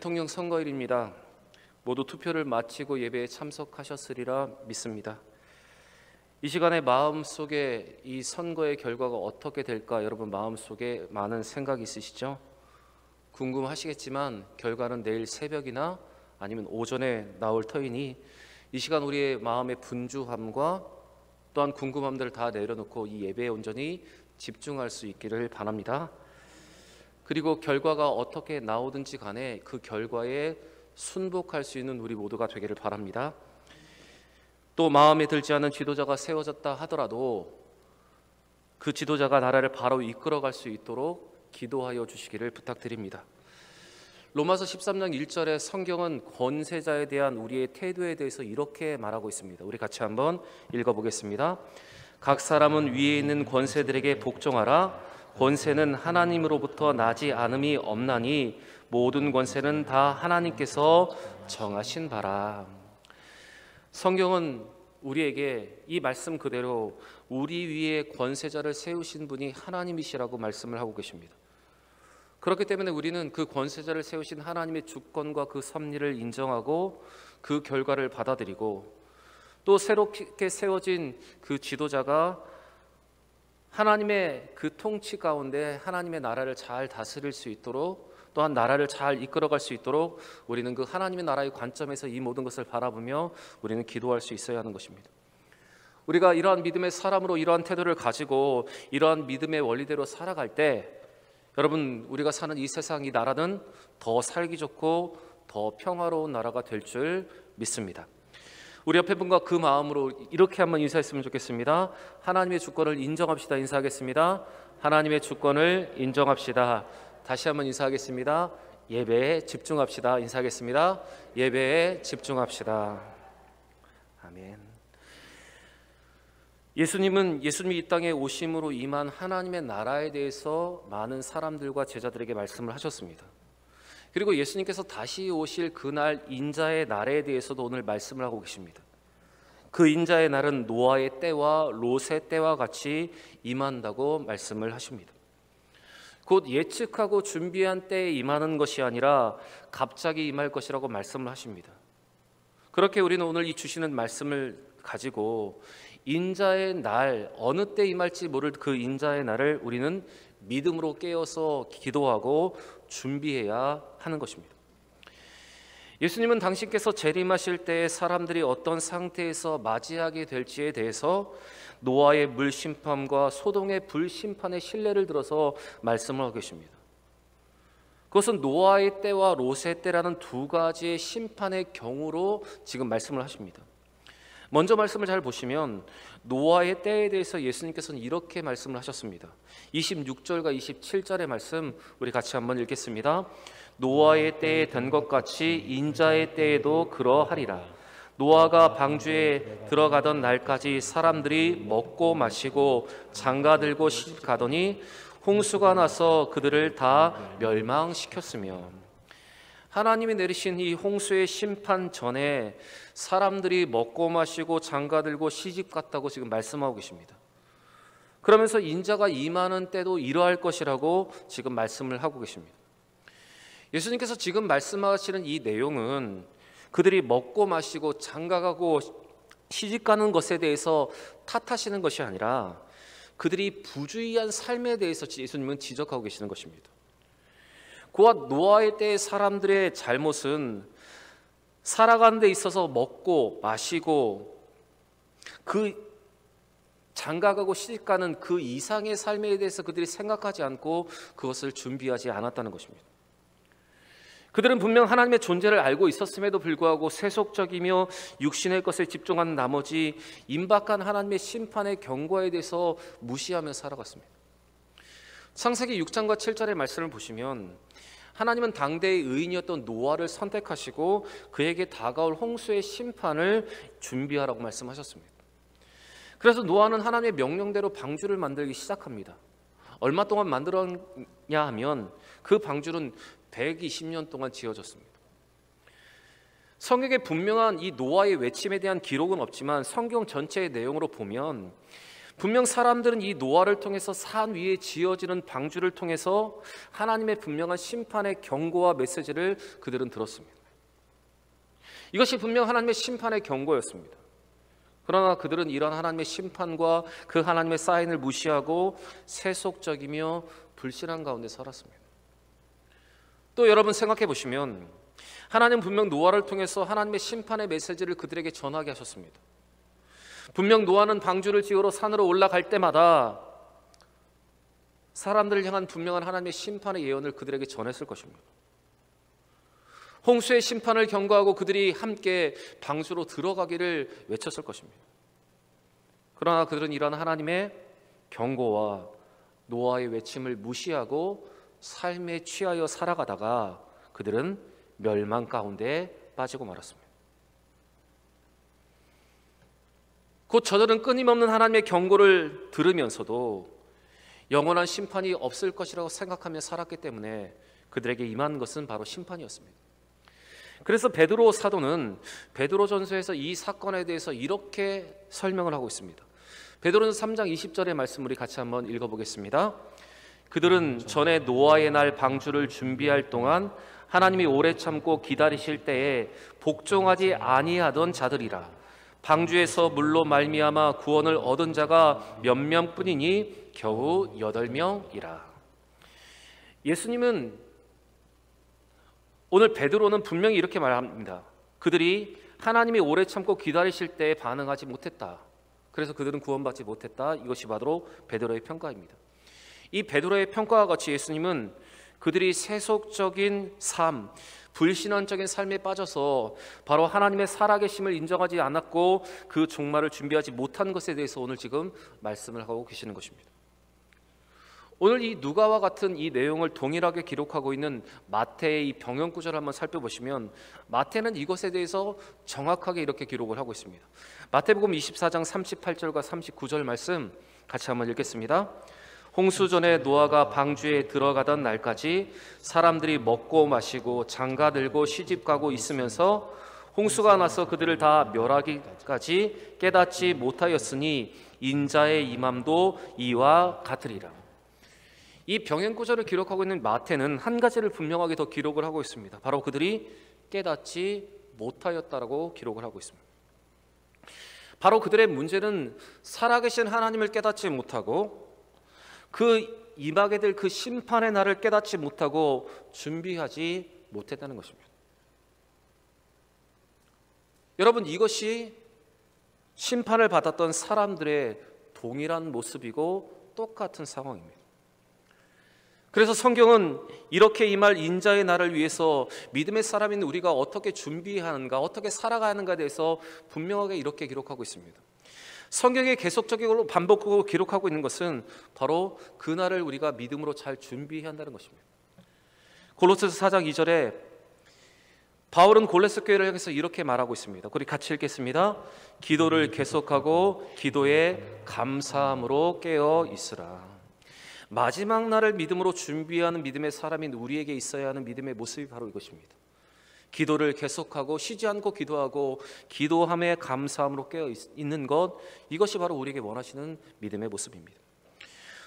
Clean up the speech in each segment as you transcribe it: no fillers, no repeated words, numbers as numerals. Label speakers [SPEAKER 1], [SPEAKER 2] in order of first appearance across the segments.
[SPEAKER 1] 대통령 선거일입니다. 모두 투표를 마치고 예배에 참석하셨으리라 믿습니다. 이 시간에 마음속에 이 선거의 결과가 어떻게 될까 여러분 마음속에 많은 생각이 있으시죠? 궁금하시겠지만 결과는 내일 새벽이나 아니면 오전에 나올 터이니 이 시간 우리의 마음의 분주함과 또한 궁금함들을 다 내려놓고 이 예배에 온전히 집중할 수 있기를 바랍니다. 그리고 결과가 어떻게 나오든지 간에 그 결과에 순복할 수 있는 우리 모두가 되기를 바랍니다. 또 마음에 들지 않은 지도자가 세워졌다 하더라도 그 지도자가 나라를 바로 이끌어갈 수 있도록 기도하여 주시기를 부탁드립니다. 로마서 13장 1절에 성경은 권세자에 대한 우리의 태도에 대해서 이렇게 말하고 있습니다. 우리 같이 한번 읽어보겠습니다. 각 사람은 위에 있는 권세들에게 복종하라. 권세는 하나님으로부터 나지 않음이 없나니 모든 권세는 다 하나님께서 정하신 바라. 성경은 우리에게 이 말씀 그대로 우리 위에 권세자를 세우신 분이 하나님이시라고 말씀을 하고 계십니다. 그렇기 때문에 우리는 그 권세자를 세우신 하나님의 주권과 그 섭리를 인정하고 그 결과를 받아들이고 또 새롭게 세워진 그 지도자가 하나님의 그 통치 가운데 하나님의 나라를 잘 다스릴 수 있도록 또한 나라를 잘 이끌어갈 수 있도록 우리는 그 하나님의 나라의 관점에서 이 모든 것을 바라보며 우리는 기도할 수 있어야 하는 것입니다. 우리가 이러한 믿음의 사람으로 이러한 태도를 가지고 이러한 믿음의 원리대로 살아갈 때 여러분 우리가 사는 이 세상 이 나라는 더 살기 좋고 더 평화로운 나라가 될 줄 믿습니다. 우리 옆에 분과 그 마음으로 이렇게 한번 인사했으면 좋겠습니다. 하나님의 주권을 인정합시다. 인사하겠습니다. 하나님의 주권을 인정합시다. 다시 한번 인사하겠습니다. 예배에 집중합시다. 인사하겠습니다. 예배에 집중합시다. 아멘. 예수님이 이 땅에 오심으로 임한 하나님의 나라에 대해서 많은 사람들과 제자들에게 말씀을 하셨습니다. 그리고 예수님께서 다시 오실 그날 인자의 날에 대해서도 오늘 말씀을 하고 계십니다. 그 인자의 날은 노아의 때와 롯의 때와 같이 임한다고 말씀을 하십니다. 곧 예측하고 준비한 때에 임하는 것이 아니라 갑자기 임할 것이라고 말씀을 하십니다. 그렇게 우리는 오늘 이 주시는 말씀을 가지고 인자의 날, 어느 때 임할지 모를 그 인자의 날을 우리는 믿음으로 깨어서 기도하고 준비해야 하는 것입니다. 예수님은 당신께서 재림하실 때 사람들이 어떤 상태에서 맞이하게 될지에 대해서 노아의 물심판과 소동의 불심판의 신뢰를 들어서 말씀을 하고 계십니다. 그것은 노아의 때와 롯의 때라는 두 가지의 심판의 경우로 지금 말씀을 하십니다. 먼저 말씀을 잘 보시면 노아의 때에 대해서 예수님께서는 이렇게 말씀을 하셨습니다. 26절과 27절의 말씀 우리 같이 한번 읽겠습니다. 노아의 때에 된 것 같이 인자의 때에도 그러하리라. 노아가 방주에 들어가던 날까지 사람들이 먹고 마시고 장가들고 시집가더니 홍수가 나서 그들을 다 멸망시켰으며 하나님이 내리신 이 홍수의 심판 전에 사람들이 먹고 마시고 장가들고 시집갔다고 지금 말씀하고 계십니다. 그러면서 인자가 임하는 때도 이러할 것이라고 지금 말씀을 하고 계십니다. 예수님께서 지금 말씀하시는 이 내용은 그들이 먹고 마시고 장가가고 시집가는 것에 대해서 탓하시는 것이 아니라 그들이 부주의한 삶에 대해서 예수님은 지적하고 계시는 것입니다. 그와 노아의 때의 사람들의 잘못은 살아가는 데 있어서 먹고 마시고 그 장가가고 시집가는 그 이상의 삶에 대해서 그들이 생각하지 않고 그것을 준비하지 않았다는 것입니다. 그들은 분명 하나님의 존재를 알고 있었음에도 불구하고 세속적이며 육신의 것에 집중한 나머지 임박한 하나님의 심판의 경고에 대해서 무시하며 살아갔습니다. 창세기 6장과 7절의 말씀을 보시면 하나님은 당대의 의인이었던 노아를 선택하시고 그에게 다가올 홍수의 심판을 준비하라고 말씀하셨습니다. 그래서 노아는 하나님의 명령대로 방주를 만들기 시작합니다. 얼마 동안 만들었냐 하면 그 방주는 120년 동안 지어졌습니다. 성경에 분명한 이 노아의 외침에 대한 기록은 없지만 성경 전체의 내용으로 보면 분명 사람들은 이 노아를 통해서 산 위에 지어지는 방주를 통해서 하나님의 분명한 심판의 경고와 메시지를 그들은 들었습니다. 이것이 분명 하나님의 심판의 경고였습니다. 그러나 그들은 이런 하나님의 심판과 그 하나님의 사인을 무시하고 세속적이며 불신한 가운데 살았습니다. 또 여러분 생각해 보시면 하나님 분명 노아를 통해서 하나님의 심판의 메시지를 그들에게 전하게 하셨습니다. 분명 노아는 방주를 지으러 산으로 올라갈 때마다 사람들을 향한 분명한 하나님의 심판의 예언을 그들에게 전했을 것입니다. 홍수의 심판을 경고하고 그들이 함께 방주로 들어가기를 외쳤을 것입니다. 그러나 그들은 이런 하나님의 경고와 노아의 외침을 무시하고 삶에 취하여 살아가다가 그들은 멸망 가운데 빠지고 말았습니다. 곧 저들은 끊임없는 하나님의 경고를 들으면서도 영원한 심판이 없을 것이라고 생각하며 살았기 때문에 그들에게 임한 것은 바로 심판이었습니다. 그래서 베드로 사도는 베드로전서에서 이 사건에 대해서 이렇게 설명을 하고 있습니다. 베드로전서 3장 20절의 말씀 우리 같이 한번 읽어보겠습니다. 그들은 전에 노아의 날 방주를 준비할 동안 하나님이 오래 참고 기다리실 때에 복종하지 아니하던 자들이라. 방주에서 물로 말미암아 구원을 얻은 자가 몇 명뿐이니 겨우 8명이라. 예수님은 오늘 베드로는 분명히 이렇게 말합니다. 그들이 하나님이 오래 참고 기다리실 때에 반응하지 못했다. 그래서 그들은 구원받지 못했다. 이것이 바로 베드로의 평가입니다. 이 베드로의 평가와 같이 예수님은 그들이 세속적인 삶, 불신앙적인 삶에 빠져서 바로 하나님의 살아계심을 인정하지 않았고 그 종말을 준비하지 못한 것에 대해서 오늘 지금 말씀을 하고 계시는 것입니다. 오늘 이 누가와 같은 이 내용을 동일하게 기록하고 있는 마태의 이 병영 구절을 한번 살펴보시면 마태는 이것에 대해서 정확하게 이렇게 기록을 하고 있습니다. 마태복음 24장 38절과 39절 말씀 같이 한번 읽겠습니다. 홍수 전에 노아가 방주에 들어가던 날까지 사람들이 먹고 마시고 장가들고 시집가고 있으면서 홍수가 나서 그들을 다 멸하기까지 깨닫지 못하였으니 인자의 임함도 이와 같으리라. 이 병행 구절을 기록하고 있는 마태는 한 가지를 분명하게 더 기록을 하고 있습니다. 바로 그들이 깨닫지 못하였다라고 기록을 하고 있습니다. 바로 그들의 문제는 살아계신 하나님을 깨닫지 못하고 그 임하게 될 그 심판의 날을 깨닫지 못하고 준비하지 못했다는 것입니다. 여러분, 이것이 심판을 받았던 사람들의 동일한 모습이고 똑같은 상황입니다. 그래서 성경은 이렇게 임할 인자의 날을 위해서 믿음의 사람인 우리가 어떻게 준비하는가, 어떻게 살아가는가에 대해서 분명하게 이렇게 기록하고 있습니다. 성경에 계속적으로 반복하고 기록하고 있는 것은 바로 그날을 우리가 믿음으로 잘 준비해야 한다는 것입니다. 골로새서 4장 2절에 바울은 골로새 교회를 향해서 이렇게 말하고 있습니다. 우리 같이 읽겠습니다. 기도를 계속하고 기도에 감사함으로 깨어 있으라. 마지막 날을 믿음으로 준비하는 믿음의 사람인 우리에게 있어야 하는 믿음의 모습이 바로 이것입니다. 기도를 계속하고 쉬지 않고 기도하고 기도함에 감사함으로 깨어 있는 것, 이것이 바로 우리에게 원하시는 믿음의 모습입니다.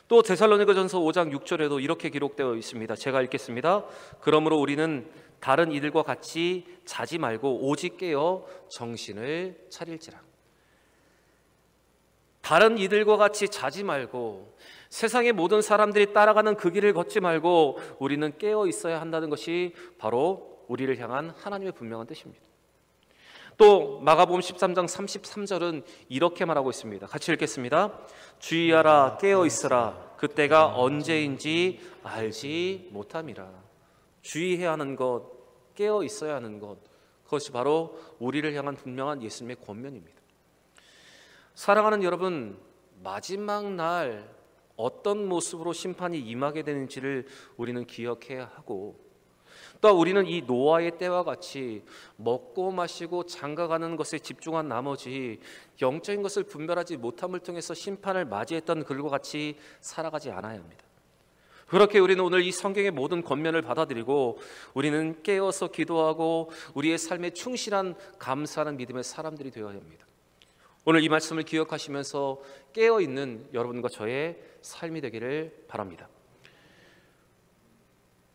[SPEAKER 1] 또 데살로니가전서 5장 6절에도 이렇게 기록되어 있습니다. 제가 읽겠습니다. 그러므로 우리는 다른 이들과 같이 자지 말고 오직 깨어 정신을 차릴지라. 다른 이들과 같이 자지 말고 세상의 모든 사람들이 따라가는 그 길을 걷지 말고 우리는 깨어 있어야 한다는 것이 바로 우리를 향한 하나님의 분명한 뜻입니다. 또 마가복음 13장 33절은 이렇게 말하고 있습니다. 같이 읽겠습니다. 주의하라, 깨어 있으라. 그때가 언제인지 알지 못함이라. 주의해야 하는 것, 깨어 있어야 하는 것, 그것이 바로 우리를 향한 분명한 예수님의 권면입니다. 사랑하는 여러분, 마지막 날 어떤 모습으로 심판이 임하게 되는지를 우리는 기억해야 하고, 또 우리는 이 노아의 때와 같이 먹고 마시고 장가가는 것에 집중한 나머지 영적인 것을 분별하지 못함을 통해서 심판을 맞이했던 그들과 같이 살아가지 않아야 합니다. 그렇게 우리는 오늘 이 성경의 모든 권면을 받아들이고 우리는 깨어서 기도하고 우리의 삶에 충실한 감사하는 믿음의 사람들이 되어야 합니다. 오늘 이 말씀을 기억하시면서 깨어있는 여러분과 저의 삶이 되기를 바랍니다.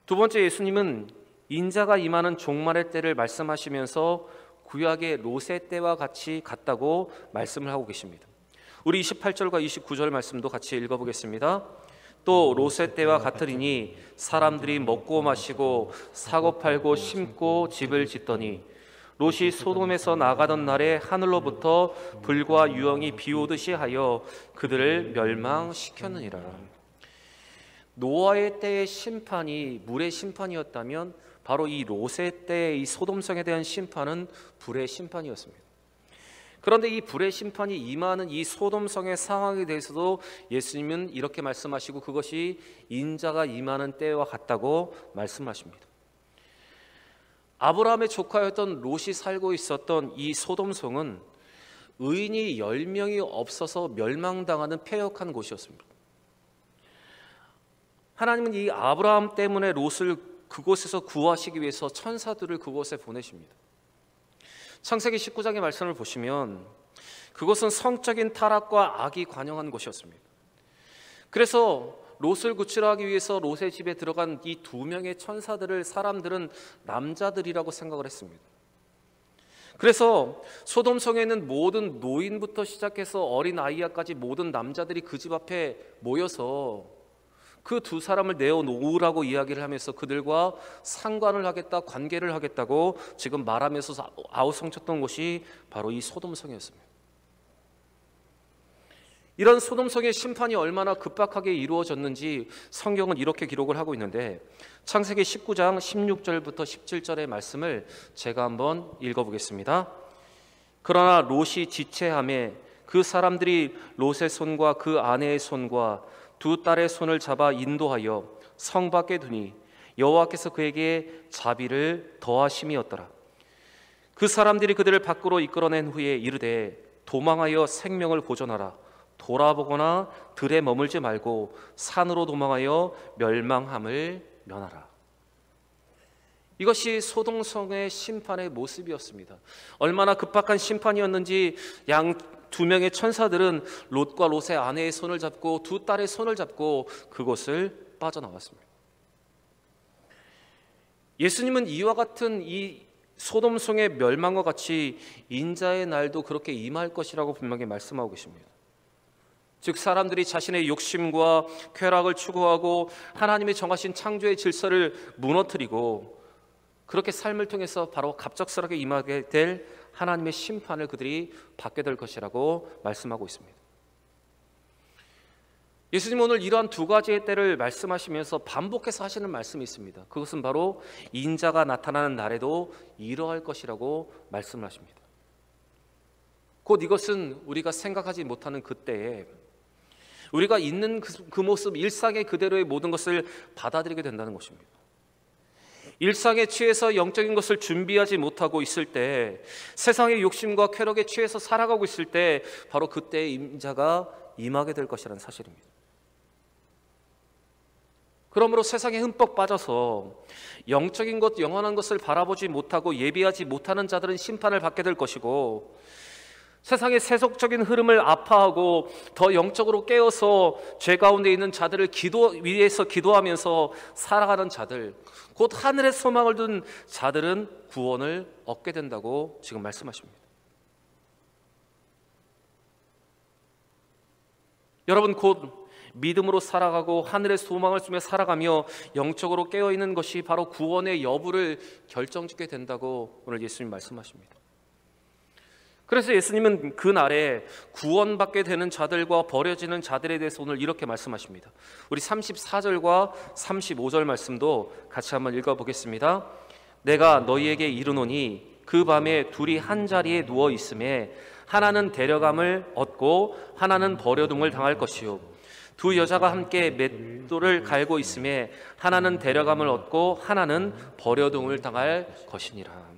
[SPEAKER 1] 두 번째, 예수님은 인자가 임하는 종말의 때를 말씀하시면서 구약의 롯의 때와 같이 같다고 말씀을 하고 계십니다. 우리 28절과 29절 말씀도 같이 읽어보겠습니다. 또 롯의 때와 같으리니 사람들이 먹고 마시고 사고 팔고 심고 집을 짓더니 롯이 소돔에서 나가던 날에 하늘로부터 불과 유황이 비오듯이 하여 그들을 멸망시켰느니라. 노아의 때의 심판이 물의 심판이었다면 바로 이 롯의 때의 이 소돔성에 대한 심판은 불의 심판이었습니다. 그런데 이 불의 심판이 임하는 이 소돔성의 상황에 대해서도 예수님은 이렇게 말씀하시고 그것이 인자가 임하는 때와 같다고 말씀하십니다. 아브라함의 조카였던 롯이 살고 있었던 이 소돔성은 의인이 10명이 없어서 멸망당하는 패역한 곳이었습니다. 하나님은 이 아브라함 때문에 롯을 그곳에서 구하시기 위해서 천사들을 그곳에 보내십니다. 창세기 19장의 말씀을 보시면 그것은 성적인 타락과 악이 관영한 곳이었습니다. 그래서 롯을 구출하기 하기 위해서 롯의 집에 들어간 이 2명의 천사들을 사람들은 남자들이라고 생각을 했습니다. 그래서 소돔성에 있는 모든 노인부터 시작해서 어린 아이까지 모든 남자들이 그 집 앞에 모여서 그 2 사람을 내어놓으라고 이야기를 하면서 그들과 상관을 하겠다, 관계를 하겠다고 지금 말하면서 아우성쳤던 곳이 바로 이 소돔성이었습니다. 이런 소돔성의 심판이 얼마나 급박하게 이루어졌는지 성경은 이렇게 기록을 하고 있는데, 창세기 19장 16절부터 17절의 말씀을 제가 한번 읽어보겠습니다. 그러나 롯이 지체하매 그 사람들이 롯의 손과 그 아내의 손과 2 딸의 손을 잡아 인도하여 성 밖에 두니 여호와께서 그에게 자비를 더하심이었더라. 그 사람들이 그들을 밖으로 이끌어낸 후에 이르되 도망하여 생명을 보존하라. 돌아보거나 들에 머물지 말고 산으로 도망하여 멸망함을 면하라. 이것이 소돔성의 심판의 모습이었습니다. 얼마나 급박한 심판이었는지 양 2명의 천사들은 롯과 롯의 아내의 손을 잡고 2 딸의 손을 잡고 그곳을 빠져나왔습니다. 예수님은 이와 같은 이 소돔성의 멸망과 같이 인자의 날도 그렇게 임할 것이라고 분명히 말씀하고 계십니다. 즉 사람들이 자신의 욕심과 쾌락을 추구하고 하나님의 정하신 창조의 질서를 무너뜨리고 그렇게 삶을 통해서 바로 갑작스럽게 임하게 될 하나님의 심판을 그들이 받게 될 것이라고 말씀하고 있습니다. 예수님 오늘 이러한 2 가지의 때를 말씀하시면서 반복해서 하시는 말씀이 있습니다. 그것은 바로 인자가 나타나는 날에도 이러할 것이라고 말씀을 하십니다. 곧 이것은 우리가 생각하지 못하는 그때에 우리가 있는 그 모습, 일상의 그대로의 모든 것을 받아들이게 된다는 것입니다. 일상에 취해서 영적인 것을 준비하지 못하고 있을 때, 세상의 욕심과 쾌락에 취해서 살아가고 있을 때 바로 그때 인자가 임하게 될 것이라는 사실입니다. 그러므로 세상에 흠뻑 빠져서 영적인 것, 영원한 것을 바라보지 못하고 예비하지 못하는 자들은 심판을 받게 될 것이고, 세상의 세속적인 흐름을 아파하고 더 영적으로 깨어서 죄 가운데 있는 자들을 위해서 기도하면서 살아가는 자들, 곧 하늘의 소망을 둔 자들은 구원을 얻게 된다고 지금 말씀하십니다. 여러분, 곧 믿음으로 살아가고 하늘의 소망을 쓰며 살아가며 영적으로 깨어있는 것이 바로 구원의 여부를 결정짓게 된다고 오늘 예수님 말씀하십니다. 그래서 예수님은 그 날에 구원받게 되는 자들과 버려지는 자들에 대해서 오늘 이렇게 말씀하십니다. 우리 34절과 35절 말씀도 같이 한번 읽어보겠습니다. 내가 너희에게 이르노니 그 밤에 둘이 한 자리에 누워 있음에 하나는 데려감을 얻고 하나는 버려둠을 당할 것이요 2 여자가 함께 맷돌을 갈고 있음에 하나는 데려감을 얻고 하나는 버려둠을 당할 것이니라.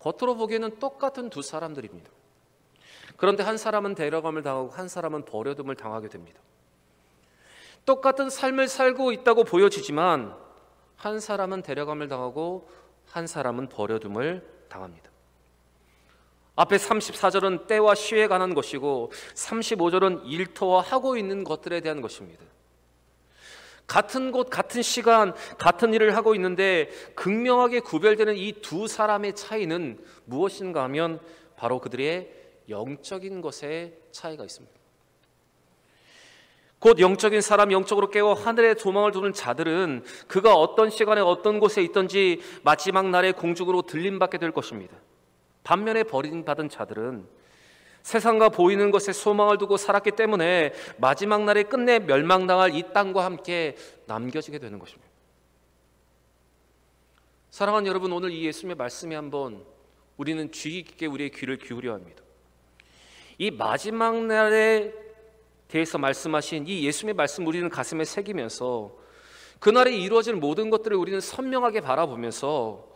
[SPEAKER 1] 겉으로 보기에는 똑같은 2 사람들입니다. 그런데 한 사람은 데려감을 당하고 한 사람은 버려둠을 당하게 됩니다. 똑같은 삶을 살고 있다고 보여지지만 한 사람은 데려감을 당하고 한 사람은 버려둠을 당합니다. 앞에 34절은 때와 시에 관한 것이고 35절은 일터와 하고 있는 것들에 대한 것입니다. 같은 곳, 같은 시간, 같은 일을 하고 있는데 극명하게 구별되는 이 두 사람의 차이는 무엇인가 하면 바로 그들의 영적인 것에 차이가 있습니다. 곧 영적인 사람, 영적으로 깨어 하늘의 소망을 두는 자들은 그가 어떤 시간에 어떤 곳에 있든지 마지막 날에 공중으로 들림받게 될 것입니다. 반면에 버림받은 자들은 세상과 보이는 것에 소망을 두고 살았기 때문에 마지막 날에 끝내 멸망당할 이 땅과 함께 남겨지게 되는 것입니다. 사랑하는 여러분, 오늘 이 예수님의 말씀에 한번 우리는 주의 깊게 우리의 귀를 기울여야 합니다. 이 마지막 날에 대해서 말씀하신 이 예수님의 말씀 우리는 가슴에 새기면서 그날에 이루어질 모든 것들을 우리는 선명하게 바라보면서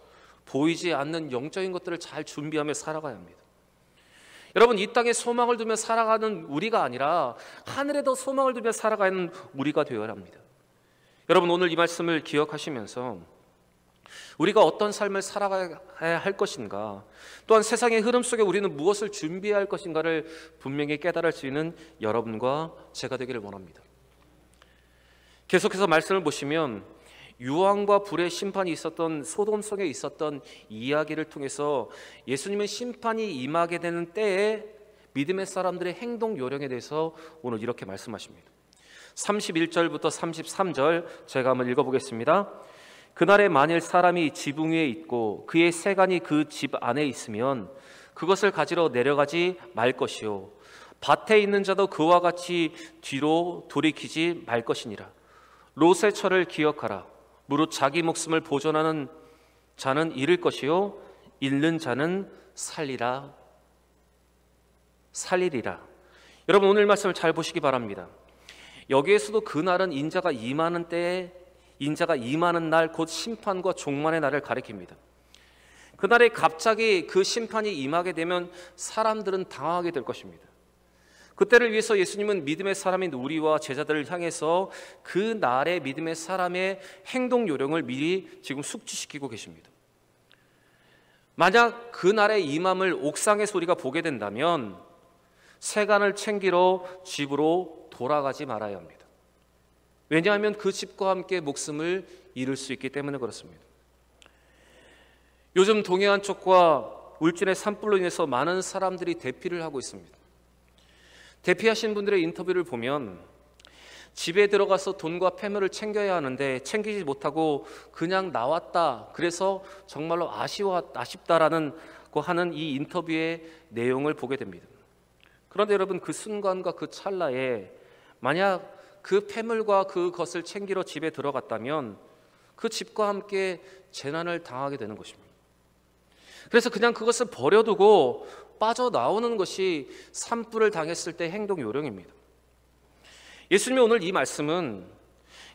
[SPEAKER 1] 보이지 않는 영적인 것들을 잘 준비하며 살아가야 합니다. 여러분, 이 땅에 소망을 두며 살아가는 우리가 아니라 하늘에도 소망을 두며 살아가는 우리가 되어야 합니다. 여러분, 오늘 이 말씀을 기억하시면서 우리가 어떤 삶을 살아가야 할 것인가, 또한 세상의 흐름 속에 우리는 무엇을 준비해야 할 것인가를 분명히 깨달을 수 있는 여러분과 제가 되기를 원합니다. 계속해서 말씀을 보시면 유황과 불의 심판이 있었던 소돔 속에 있었던 이야기를 통해서 예수님은 심판이 임하게 되는 때에 믿음의 사람들의 행동 요령에 대해서 오늘 이렇게 말씀하십니다. 31절부터 33절 제가 한번 읽어보겠습니다. 그날에 만일 사람이 지붕 위에 있고 그의 세간이 그 집 안에 있으면 그것을 가지러 내려가지 말 것이요 밭에 있는 자도 그와 같이 뒤로 돌이키지 말 것이니라. 롯의 철을 기억하라. 무릇 자기 목숨을 보존하는 자는 잃을 것이요 잃는 자는 살리리라. 여러분, 오늘 말씀을 잘 보시기 바랍니다. 여기에서도 그날은 인자가 임하는 때에 인자가 임하는 날, 곧 심판과 종말의 날을 가리킵니다. 그날에 갑자기 그 심판이 임하게 되면 사람들은 당황하게 될 것입니다. 그때를 위해서 예수님은 믿음의 사람인 우리와 제자들을 향해서 그 날의 믿음의 사람의 행동 요령을 미리 지금 숙지시키고 계십니다. 만약 그 날의 임함을 옥상에서 우리가 보게 된다면 세간을 챙기러 집으로 돌아가지 말아야 합니다. 왜냐하면 그 집과 함께 목숨을 잃을 수 있기 때문에 그렇습니다. 요즘 동해안 쪽과 울진의 산불로 인해서 많은 사람들이 대피를 하고 있습니다. 대피하신 분들의 인터뷰를 보면 집에 들어가서 돈과 폐물을 챙겨야 하는데 챙기지 못하고 그냥 나왔다, 그래서 정말로 아쉽다라는 하는 이 인터뷰의 내용을 보게 됩니다. 그런데 여러분, 그 순간과 그 찰나에 만약 그 폐물과 그것을 챙기러 집에 들어갔다면 그 집과 함께 재난을 당하게 되는 것입니다. 그래서 그냥 그것을 버려두고 빠져나오는 것이 산불을 당했을 때 행동 요령입니다. 예수님이 오늘 이 말씀은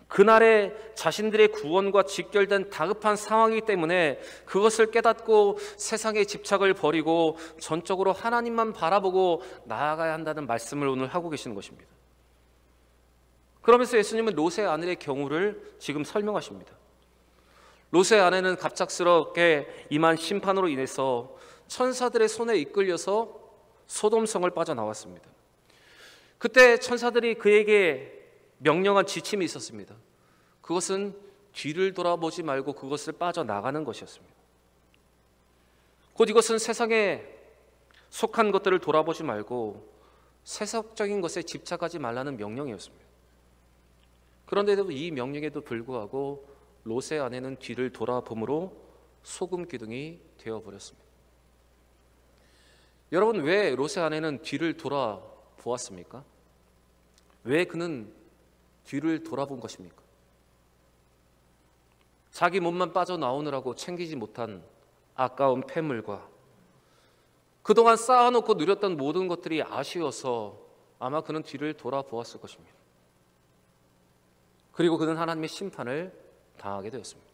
[SPEAKER 1] 그날에 자신들의 구원과 직결된 다급한 상황이기 때문에 그것을 깨닫고 세상의 집착을 버리고 전적으로 하나님만 바라보고 나아가야 한다는 말씀을 오늘 하고 계시는 것입니다. 그러면서 예수님은 롯의 아내의 경우를 지금 설명하십니다. 롯의 아내는 갑작스럽게 임한 심판으로 인해서 천사들의 손에 이끌려서 소돔성을 빠져나왔습니다. 그때 천사들이 그에게 명령한 지침이 있었습니다. 그것은 뒤를 돌아보지 말고 그것을 빠져나가는 것이었습니다. 곧 이것은 세상에 속한 것들을 돌아보지 말고 세속적인 것에 집착하지 말라는 명령이었습니다. 그런데도 이 명령에도 불구하고 롯의 아내는 뒤를 돌아봄으로 소금 기둥이 되어버렸습니다. 여러분, 왜 롯의 아내는 뒤를 돌아보았습니까? 왜 그는 뒤를 돌아본 것입니까? 자기 몸만 빠져나오느라고 챙기지 못한 아까운 폐물과 그동안 쌓아놓고 누렸던 모든 것들이 아쉬워서 아마 그는 뒤를 돌아보았을 것입니다. 그리고 그는 하나님의 심판을 당하게 되었습니다.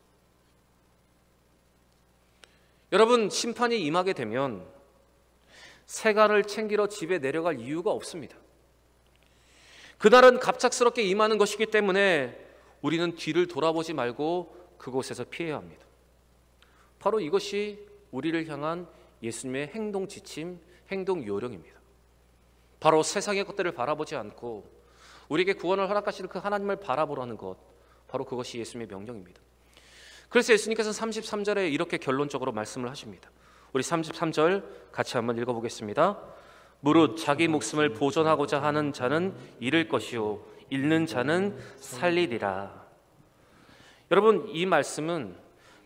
[SPEAKER 1] 여러분, 심판이 임하게 되면 세간을 챙기러 집에 내려갈 이유가 없습니다. 그날은 갑작스럽게 임하는 것이기 때문에 우리는 뒤를 돌아보지 말고 그곳에서 피해야 합니다. 바로 이것이 우리를 향한 예수님의 행동 지침, 행동 요령입니다. 바로 세상의 것들을 바라보지 않고 우리에게 구원을 허락하시는 그 하나님을 바라보라는 것, 바로 그것이 예수님의 명령입니다. 그래서 예수님께서 33절에 이렇게 결론적으로 말씀을 하십니다. 우리 33절 같이 한번 읽어보겠습니다. 무릇 자기 목숨을 보존하고자 하는 자는 잃을 것이요 잃는 자는 살리리라. 여러분, 이 말씀은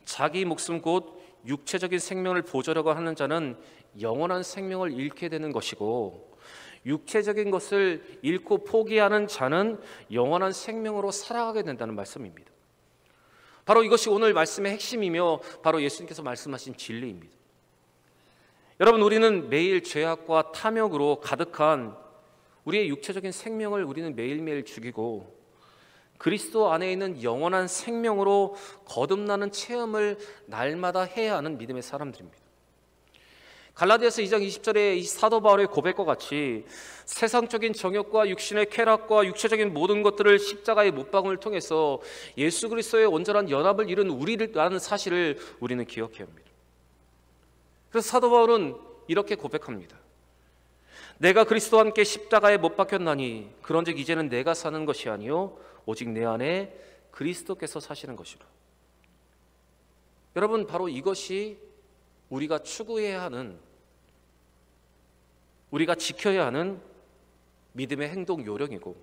[SPEAKER 1] 자기 목숨 곧 육체적인 생명을 보존하려고 하는 자는 영원한 생명을 잃게 되는 것이고, 육체적인 것을 잃고 포기하는 자는 영원한 생명으로 살아가게 된다는 말씀입니다. 바로 이것이 오늘 말씀의 핵심이며 바로 예수님께서 말씀하신 진리입니다. 여러분, 우리는 매일 죄악과 탐욕으로 가득한 우리의 육체적인 생명을 우리는 매일매일 죽이고 그리스도 안에 있는 영원한 생명으로 거듭나는 체험을 날마다 해야 하는 믿음의 사람들입니다. 갈라디아서 2장 20절에 이 사도 바울의 고백과 같이 세상적인 정욕과 육신의 쾌락과 육체적인 모든 것들을 십자가의 못박음을 통해서 예수 그리스도의 온전한 연합을 이룬 우리라는 사실을 우리는 기억해야 합니다. 그래서 사도 바울은 이렇게 고백합니다. 내가 그리스도와 함께 십자가에 못 박혔나니 그런즉 이제는 내가 사는 것이 아니요 오직 내 안에 그리스도께서 사시는 것이라. 여러분, 바로 이것이 우리가 추구해야 하는, 우리가 지켜야 하는 믿음의 행동 요령이고,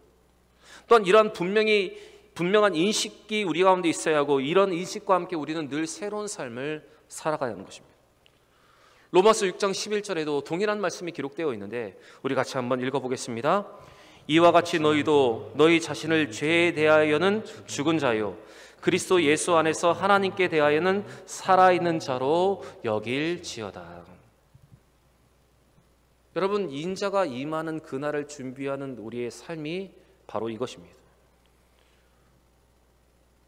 [SPEAKER 1] 또한 이러한 분명한 인식이 우리 가운데 있어야 하고, 이런 인식과 함께 우리는 늘 새로운 삶을 살아가야 하는 것입니다. 로마서 6장 11절에도 동일한 말씀이 기록되어 있는데 우리 같이 한번 읽어보겠습니다. 이와 같이 너희도 너희 자신을 죄에 대하여는 죽은 자요 그리스도 예수 안에서 하나님께 대하여는 살아있는 자로 여길지어다. 여러분, 인자가 임하는 그날을 준비하는 우리의 삶이 바로 이것입니다.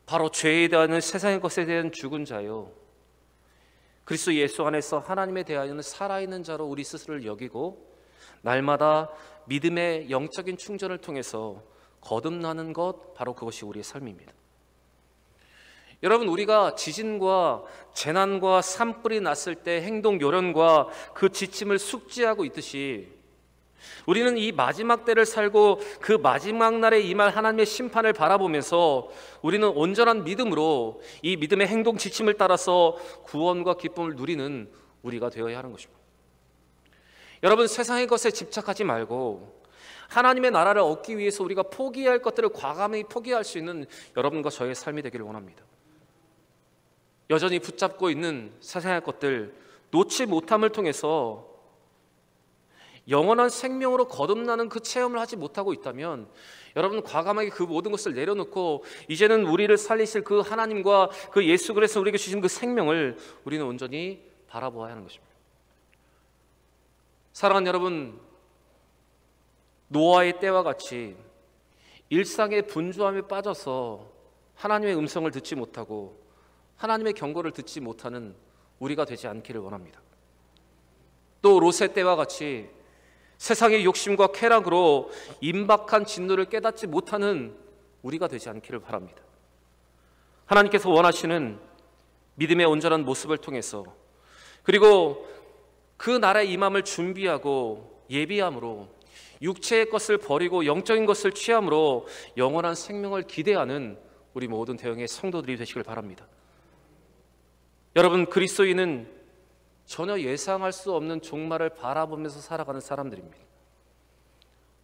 [SPEAKER 1] 바로 죄에 대하여는 세상의 것에 대한 죽은 자요 그리스도 예수 안에서 하나님에 대하여는 살아있는 자로 우리 스스로를 여기고 날마다 믿음의 영적인 충전을 통해서 거듭나는 것, 바로 그것이 우리의 삶입니다. 여러분, 우리가 지진과 재난과 산불이 났을 때 행동 요령과 그 지침을 숙지하고 있듯이 우리는 이 마지막 때를 살고 그 마지막 날에 임할 하나님의 심판을 바라보면서 우리는 온전한 믿음으로 이 믿음의 행동 지침을 따라서 구원과 기쁨을 누리는 우리가 되어야 하는 것입니다. 여러분, 세상의 것에 집착하지 말고 하나님의 나라를 얻기 위해서 우리가 포기할 것들을 과감히 포기할 수 있는 여러분과 저의 삶이 되기를 원합니다. 여전히 붙잡고 있는 세상의 것들 놓지 못함을 통해서 영원한 생명으로 거듭나는 그 체험을 하지 못하고 있다면 여러분, 과감하게 그 모든 것을 내려놓고 이제는 우리를 살리실 그 하나님과 그 예수 그리스도 우리에게 주신 그 생명을 우리는 온전히 바라보아야 하는 것입니다. 사랑하는 여러분, 노아의 때와 같이 일상의 분주함에 빠져서 하나님의 음성을 듣지 못하고 하나님의 경고를 듣지 못하는 우리가 되지 않기를 원합니다. 또 롯의 때와 같이 세상의 욕심과 쾌락으로 임박한 진노를 깨닫지 못하는 우리가 되지 않기를 바랍니다. 하나님께서 원하시는 믿음의 온전한 모습을 통해서, 그리고 그 나라의 임함을 준비하고 예비함으로 육체의 것을 버리고 영적인 것을 취함으로 영원한 생명을 기대하는 우리 모든 대형의 성도들이 되시길 바랍니다. 여러분, 그리스도인은 전혀 예상할 수 없는 종말을 바라보면서 살아가는 사람들입니다.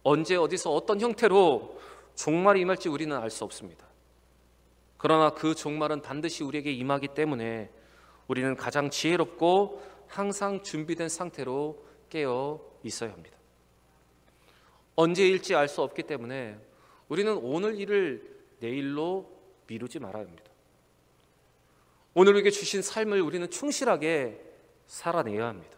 [SPEAKER 1] 언제 어디서 어떤 형태로 종말이 임할지 우리는 알 수 없습니다. 그러나 그 종말은 반드시 우리에게 임하기 때문에 우리는 가장 지혜롭고 항상 준비된 상태로 깨어 있어야 합니다. 언제일지 알 수 없기 때문에 우리는 오늘 일을 내일로 미루지 말아야 합니다. 오늘 우리에게 주신 삶을 우리는 충실하게 살아내야 합니다.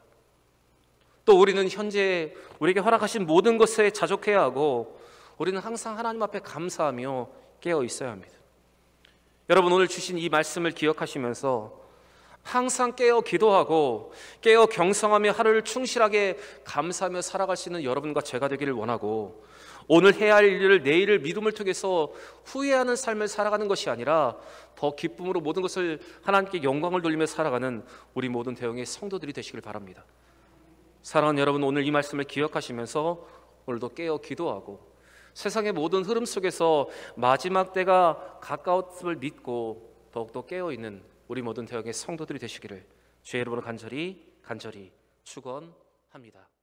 [SPEAKER 1] 또 우리는 현재 우리에게 허락하신 모든 것에 자족해야 하고 우리는 항상 하나님 앞에 감사하며 깨어 있어야 합니다. 여러분, 오늘 주신 이 말씀을 기억하시면서 항상 깨어 기도하고 깨어 경성하며 하루를 충실하게 감사하며 살아갈 수 있는 여러분과 제가 되기를 원하고, 오늘 해야 할 일을 내일을 믿음을 통해서 후회하는 삶을 살아가는 것이 아니라 더 기쁨으로 모든 것을 하나님께 영광을 돌리며 살아가는 우리 모든 대형의 성도들이 되시길 바랍니다. 사랑하는 여러분, 오늘 이 말씀을 기억하시면서 오늘도 깨어 기도하고 세상의 모든 흐름 속에서 마지막 때가 가까웠음을 믿고 더욱더 깨어있는 우리 모든 대형의 성도들이 되시기를 주의 이름으로 간절히 축원합니다.